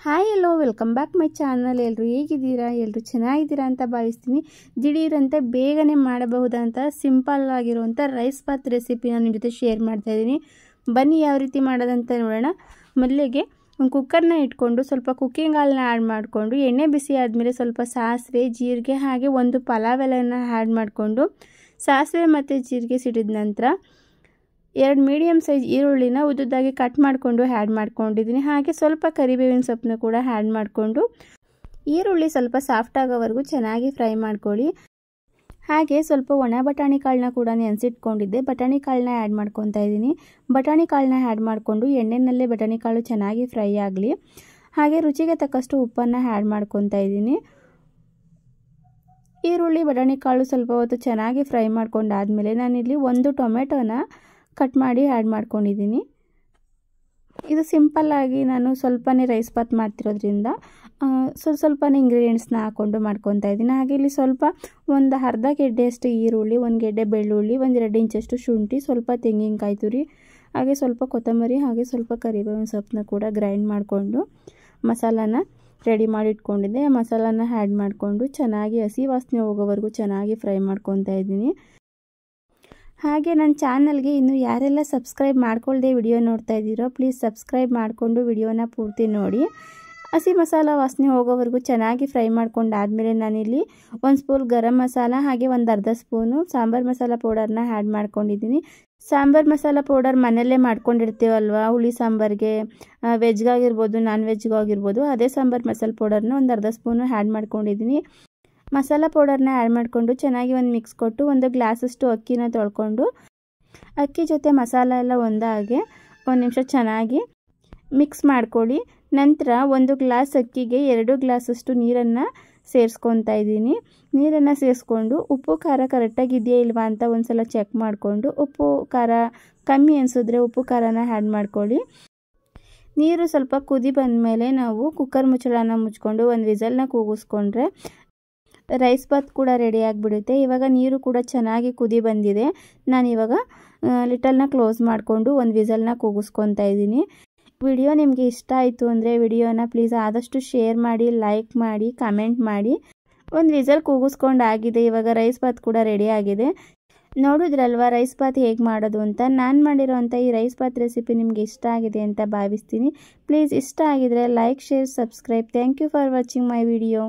Hi yellow welcome back my channel. ಎಲ್ಲರೂ ಹೇಗಿದ್ದೀರಾ? ಎಲ್ಲರೂ ಚೆನ್ನಾಗಿದ್ದೀರಾ ಅಂತ ಭಾವಿಸ್ತೀನಿ. ದಿಢೀರಂತೆ ಬೇಗನೆ ಮಾಡಬಹುದಂತ ಸಿಂಪಲ್ ಆಗಿರುವಂಥ ರೈಸ್ ಬಾತ್ ರೆಸಿಪಿನ ನಿಮ್ಮ ಜೊತೆ ಶೇರ್ ಮಾಡ್ತಾ ಇದ್ದೀನಿ. ಬನ್ನಿ ಯಾವ ರೀತಿ ಮಾಡೋದಂತ ನೋಡೋಣ. ಮೊದಲಿಗೆ ಒಂದು ಕುಕ್ಕರ್ನ ಇಟ್ಕೊಂಡು ಸ್ವಲ್ಪ ಕುಕ್ಕಿಂಗ್ ಆಯಿಲ್ನ ಆ್ಯಡ್ ಮಾಡಿಕೊಂಡು ಎಣ್ಣೆ ಬಿಸಿ ಆದಮೇಲೆ ಸ್ವಲ್ಪ ಸಾಸಿವೆ, ಜೀರಿಗೆ ಹಾಗೆ ಒಂದು ಪಲಾವ್ ಎಲೆನ ಆ್ಯಡ್ ಮಾಡಿಕೊಂಡು ಸಾಸಿವೆ ಮತ್ತು ಜೀರಿಗೆ ಸಿಡಿದ ನಂತರ 2 ಮೀಡಿಯಮ್ ಸೈಜ್ ಈರುಳ್ಳಿನ ಉದ್ದುದ್ದಾಗಿ ಕಟ್ ಮಾಡಿಕೊಂಡು ಆ್ಯಡ್ ಮಾಡ್ಕೊಂಡಿದ್ದೀನಿ. ಹಾಗೆ ಸ್ವಲ್ಪ ಕರಿಬೇವಿನ ಸೊಪ್ಪನ್ನ ಕೂಡ ಆ್ಯಡ್ ಮಾಡಿಕೊಂಡು ಈರುಳ್ಳಿ ಸ್ವಲ್ಪ ಸಾಫ್ಟ್ ಆಗೋವರೆಗೂ ಚೆನ್ನಾಗಿ ಫ್ರೈ ಮಾಡ್ಕೊಳ್ಳಿ. ಹಾಗೆ ಸ್ವಲ್ಪ ಒಣ ಬಟಾಣಿ ಕಾಳನ್ನ ಕೂಡ ನೆನೆಸಿಟ್ಕೊಂಡಿದ್ದೆ, ಬಟಾಣಿ ಕಾಳನ್ನ ಆ್ಯಡ್ ಮಾಡ್ಕೊತಾ ಇದ್ದೀನಿ. ಬಟಾಣಿ ಕಾಳನ್ನ ಆ್ಯಡ್ ಮಾಡಿಕೊಂಡು ಎಣ್ಣೆನಲ್ಲೇ ಬಟಾಣಿ ಕಾಳು ಚೆನ್ನಾಗಿ ಫ್ರೈ ಆಗಲಿ. ಹಾಗೆ ರುಚಿಗೆ ತಕ್ಕಷ್ಟು ಉಪ್ಪನ್ನು ಆ್ಯಡ್ ಮಾಡ್ಕೊತಾ ಇದ್ದೀನಿ. ಈರುಳ್ಳಿ ಬಟಾಣಿ ಕಾಳು ಸ್ವಲ್ಪ ಹೊತ್ತು ಚೆನ್ನಾಗಿ ಫ್ರೈ ಮಾಡ್ಕೊಂಡಾದಮೇಲೆ ನಾನಿಲ್ಲಿ ಒಂದು ಟೊಮೆಟೊನ ಕಟ್ ಮಾಡಿ ಆ್ಯಡ್ ಮಾಡ್ಕೊಂಡಿದ್ದೀನಿ. ಇದು ಸಿಂಪಲ್ಲಾಗಿ ನಾನು ಸ್ವಲ್ಪನೇ ರೈಸ್ ಬಾತ್ ಮಾಡ್ತಿರೋದ್ರಿಂದ ಸ್ವಲ್ಪನೇ ಇಂಗ್ರೀಡಿಯೆಂಟ್ಸ್ನ ಹಾಕ್ಕೊಂಡು ಮಾಡ್ಕೊತಾ ಇದ್ದೀನಿ. ಹಾಗೆ ಇಲ್ಲಿ ಸ್ವಲ್ಪ ಒಂದು ಅರ್ಧ ಗೆಡ್ಡೆಯಷ್ಟು ಈರುಳ್ಳಿ, 1 ಗೆಡ್ಡೆ ಬೆಳ್ಳುಳ್ಳಿ, 1-2 ಇಂಚಷ್ಟು ಶುಂಠಿ, ಸ್ವಲ್ಪ ತೆಂಗಿನಕಾಯಿ ತುರಿ, ಹಾಗೆ ಸ್ವಲ್ಪ ಕೊತ್ತಂಬರಿ, ಹಾಗೆ ಸ್ವಲ್ಪ ಕರಿಬೇವಿನ ಸೊಪ್ಪನ್ನ ಕೂಡ ಗ್ರೈಂಡ್ ಮಾಡಿಕೊಂಡು ಮಸಾಲಾನ ರೆಡಿ ಮಾಡಿ ಇಟ್ಕೊಂಡಿದ್ದೆ. ಮಸಾಲಾನ ಆ್ಯಡ್ ಮಾಡಿಕೊಂಡು ಚೆನ್ನಾಗಿ ಹಸಿ ವಾಸನೆ ಹೋಗೋವರೆಗೂ ಚೆನ್ನಾಗಿ ಫ್ರೈ ಮಾಡ್ಕೊತಾ ಇದ್ದೀನಿ. ಹಾಗೆ ನನ್ನ ಚಾನಲ್ಗೆ ಇನ್ನೂ ಯಾರೆಲ್ಲ ಸಬ್ಸ್ಕ್ರೈಬ್ ಮಾಡ್ಕೊಳ್ಳದೆ ವಿಡಿಯೋ ನೋಡ್ತಾ ಇದ್ದೀರೋ ಪ್ಲೀಸ್ ಸಬ್ಸ್ಕ್ರೈಬ್ ಮಾಡಿಕೊಂಡು ವಿಡಿಯೋನ ಪೂರ್ತಿ ನೋಡಿ. ಹಸಿ ಮಸಾಲ ವಾಸನೆ ಹೋಗೋವರೆಗೂ ಚೆನ್ನಾಗಿ ಫ್ರೈ ಮಾಡ್ಕೊಂಡಾದಮೇಲೆ ನಾನಿಲ್ಲಿ 1 ಸ್ಪೂನ್ ಗರಂ ಮಸಾಲ ಹಾಗೆ ಒಂದು ಅರ್ಧ ಸ್ಪೂನು ಸಾಂಬಾರು ಮಸಾಲ ಪೌಡರ್ನ ಆ್ಯಡ್ ಮಾಡ್ಕೊಂಡಿದ್ದೀನಿ. ಸಾಂಬಾರು ಮಸಾಲ ಪೌಡರ್ ಮನೆಯಲ್ಲೇ ಮಾಡ್ಕೊಂಡಿರ್ತೀವಲ್ವ, ಹುಳಿ ಸಾಂಬಾರಿಗೆ, ವೆಜ್ಗಾಗಿರ್ಬೋದು ನಾನ್ ವೆಜ್ಗಾಗಿರ್ಬೋದು, ಅದೇ ಸಾಂಬಾರು ಮಸಾಲ ಪೌಡರ್ನ ಒಂದು ಅರ್ಧ ಸ್ಪೂನು ಆ್ಯಡ್ ಮಾಡ್ಕೊಂಡಿದ್ದೀನಿ. ಮಸಾಲ ಪೌಡರ್ನ ಆ್ಯಡ್ ಮಾಡಿಕೊಂಡು ಚೆನ್ನಾಗಿ ಒಂದು ಮಿಕ್ಸ್ ಕೊಟ್ಟು 1 ಗ್ಲಾಸಷ್ಟು ಅಕ್ಕಿನ ತೊಳ್ಕೊಂಡು ಅಕ್ಕಿ ಜೊತೆ ಮಸಾಲ ಎಲ್ಲ ಒಂದಾಗೆ 1 ನಿಮಿಷ ಚೆನ್ನಾಗಿ ಮಿಕ್ಸ್ ಮಾಡ್ಕೊಳ್ಳಿ. ನಂತರ 1 ಗ್ಲಾಸ್ ಅಕ್ಕಿಗೆ 2 ಗ್ಲಾಸಷ್ಟು ನೀರನ್ನು ಸೇರಿಸ್ಕೊತಾ ಇದ್ದೀನಿ. ನೀರನ್ನು ಸೇರಿಸ್ಕೊಂಡು ಉಪ್ಪು ಖಾರ ಕರೆಕ್ಟಾಗಿದೆಯಾ ಇಲ್ವಾ ಅಂತ ಒಂದು ಸಲ ಚೆಕ್ ಮಾಡಿಕೊಂಡು ಉಪ್ಪು ಖಾರ ಕಮ್ಮಿ ಅನಿಸಿದ್ರೆ ಉಪ್ಪು ಖಾರನ ಆ್ಯಡ್ ಮಾಡ್ಕೊಳ್ಳಿ. ನೀರು ಸ್ವಲ್ಪ ಕುದಿ ಬಂದಮೇಲೆ ನಾವು ಕುಕ್ಕರ್ ಮುಚ್ಚಳನ ಮುಚ್ಕೊಂಡು 1 ವಿಸಲ್ನ ಕೂಗಿಸ್ಕೊಂಡ್ರೆ ರೈಸ್ ಬಾತ್ ಕೂಡ ರೆಡಿ ಆಗಿಬಿಡುತ್ತೆ. ಇವಾಗ ನೀರು ಕೂಡ ಚೆನ್ನಾಗಿ ಕುದಿ ಬಂದಿದೆ. ನಾನಿವಾಗ ಲಿಟಲ್ನ ಕ್ಲೋಸ್ ಮಾಡಿಕೊಂಡು 1 ವಿಸಲ್ನ ಕೂಗಿಸ್ಕೊತಾ ಇದ್ದೀನಿ. ವಿಡಿಯೋ ನಿಮಗೆ ಇಷ್ಟ ಆಯಿತು ಅಂದರೆ ವಿಡಿಯೋನ ಪ್ಲೀಸ್ ಆದಷ್ಟು ಶೇರ್ ಮಾಡಿ, ಲೈಕ್ ಮಾಡಿ, ಕಮೆಂಟ್ ಮಾಡಿ. 1 ವಿಸಲ್ ಕೂಗಿಸ್ಕೊಂಡು ಆಗಿದೆ. ಇವಾಗ ರೈಸ್ ಬಾತ್ ಕೂಡ ರೆಡಿ ಆಗಿದೆ. ನೋಡಿದ್ರಲ್ವ ರೈಸ್ ಬಾತ್ ಹೇಗೆ ಮಾಡೋದು ಅಂತ. ನಾನು ಮಾಡಿರೋವಂಥ ಈ ರೈಸ್ ಬಾತ್ ರೆಸಿಪಿ ನಿಮಗೆ ಇಷ್ಟ ಆಗಿದೆ ಅಂತ ಭಾವಿಸ್ತೀನಿ. ಪ್ಲೀಸ್ ಇಷ್ಟ ಆಗಿದರೆ like, share, subscribe. Thank you for watching my video.